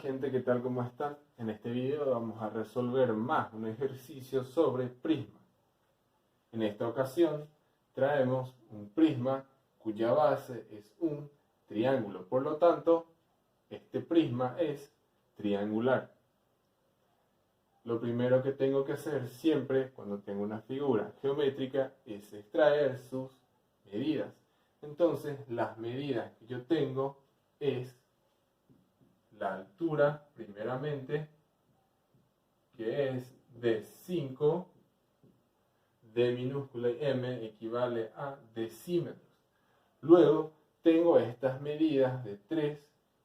gente, ¿qué tal? ¿Cómo están? En este video vamos a resolver más un ejercicio sobre prisma. En esta ocasión traemos un prisma cuya base es un triángulo. Por lo tanto, este prisma es triangular. Lo primero que tengo que hacer siempre cuando tengo una figura geométrica es extraer sus medidas. Entonces, las medidas que yo tengo es la altura, primeramente, que es de 5, D minúscula y M equivale a decímetros. Luego tengo estas medidas de 3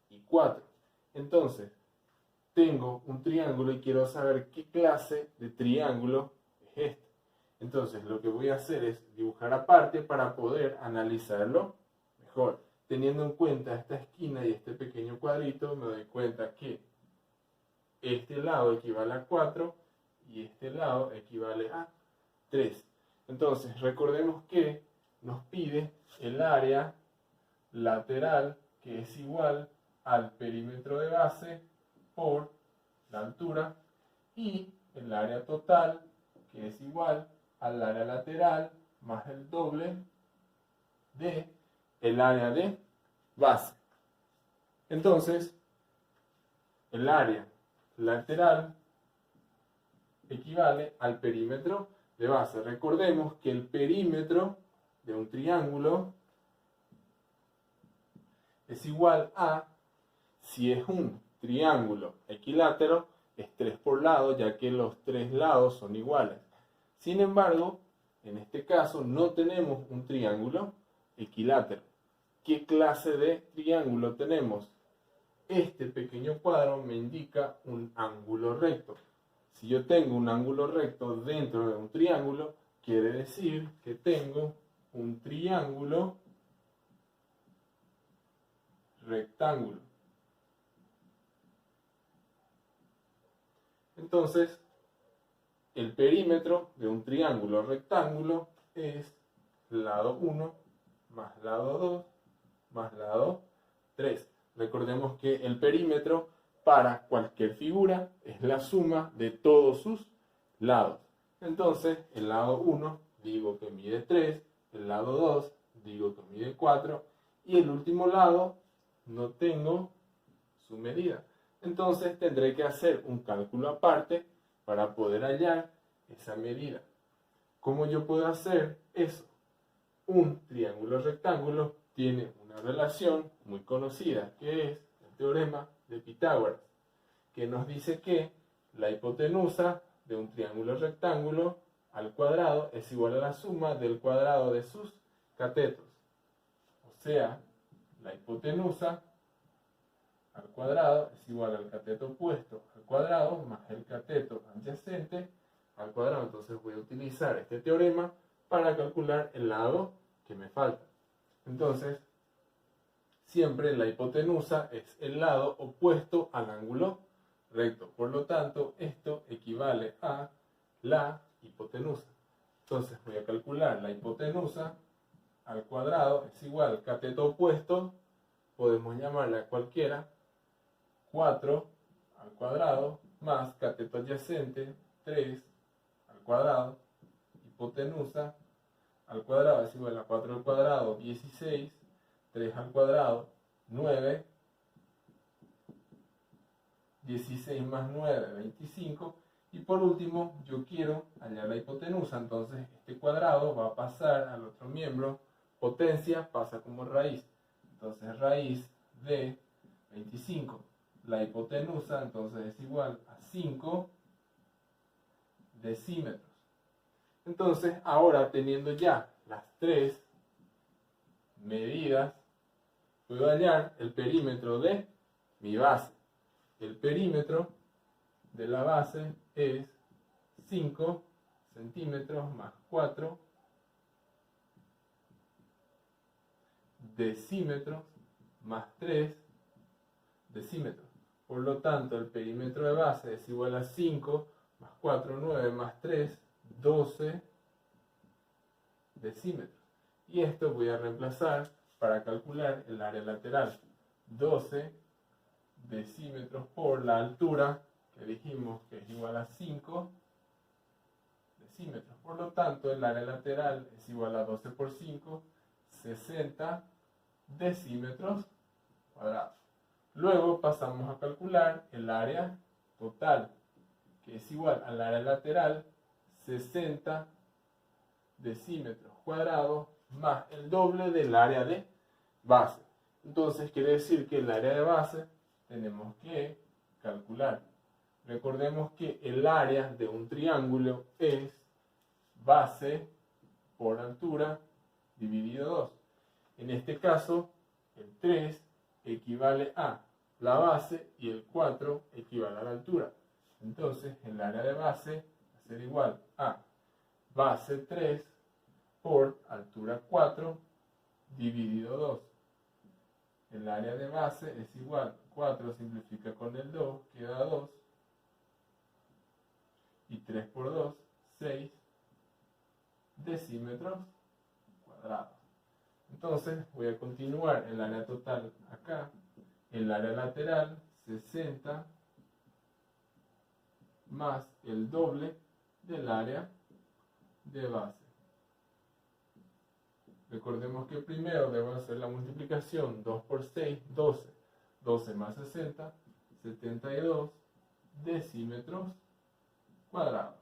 y 4. Entonces, tengo un triángulo y quiero saber qué clase de triángulo es este. Entonces, lo que voy a hacer es dibujar aparte para poder analizarlo mejor. Teniendo en cuenta esta esquina y este pequeño cuadrito, me doy cuenta que este lado equivale a 4 y este lado equivale a 3. Entonces, recordemos que nos pide el área lateral, que es igual al perímetro de base por la altura, y el área total, que es igual al área lateral más el doble de el área de base. Entonces, el área lateral equivale al perímetro de base. Recordemos que el perímetro de un triángulo es igual a, si es un triángulo equilátero, es 3 por lado, ya que los 3 lados son iguales. Sin embargo, en este caso no tenemos un triángulo equilátero. ¿Qué clase de triángulo tenemos? Este pequeño cuadro me indica un ángulo recto. Si yo tengo un ángulo recto dentro de un triángulo, quiere decir que tengo un triángulo rectángulo. Entonces, el perímetro de un triángulo rectángulo es lado 1 más lado 2 más lado 3. Recordemos que el perímetro para cualquier figura es la suma de todos sus lados. Entonces, el lado 1 digo que mide 3, el lado 2 digo que mide 4 y el último lado no tengo su medida. Entonces tendré que hacer un cálculo aparte para poder hallar esa medida. ¿Cómo yo puedo hacer eso? Un triángulo rectángulo tiene una relación muy conocida, que es el teorema de Pitágoras, que nos dice que la hipotenusa de un triángulo rectángulo al cuadrado es igual a la suma del cuadrado de sus catetos. O sea, la hipotenusa al cuadrado es igual al cateto opuesto al cuadrado más el cateto adyacente al cuadrado. Entonces voy a utilizar este teorema para calcular el lado que me falta. Entonces, siempre la hipotenusa es el lado opuesto al ángulo recto. Por lo tanto, esto equivale a la hipotenusa. Entonces voy a calcular la hipotenusa al cuadrado es igual al cateto opuesto, podemos llamarla cualquiera, 4 al cuadrado más cateto adyacente 3 al cuadrado, hipotenusa al cuadrado es igual a 4 al cuadrado 16, 3 al cuadrado 9, 16 más 9 25, y por último yo quiero hallar la hipotenusa. Entonces este cuadrado va a pasar al otro miembro, potencia pasa como raíz, entonces raíz de 25. La hipotenusa entonces es igual a 5 decímetros. Entonces ahora, teniendo ya las tres medidas, puedo hallar el perímetro de mi base. El perímetro de la base es 5 centímetros más 4 decímetros más 3 decímetros. Por lo tanto, el perímetro de base es igual a 5 más 4, 9 más 3, 12 decímetros. Y esto voy a reemplazar para calcular el área lateral. 12 decímetros por la altura, que dijimos que es igual a 5 decímetros. Por lo tanto, el área lateral es igual a 12 por 5, 60 decímetros cuadrados. Luego pasamos a calcular el área total, que es igual al área lateral, 60 decímetros cuadrados, más el doble del área de base. Entonces quiere decir que el área de base tenemos que calcular. Recordemos que el área de un triángulo es base por altura dividido 2. En este caso, el 3 equivale a la base y el 4 equivale a la altura. Entonces, el área de base va a ser igual a base 3 por altura 4 dividido 2. El área de base es igual, 4 simplifica con el 2, queda 2. Y 3 por 2, 6 decímetros cuadrados. Entonces voy a continuar el área total acá. El área lateral, 60 más el doble del área de base. Recordemos que primero debo hacer la multiplicación. 2 por 6, 12. 12 más 60, 72 decímetros cuadrados.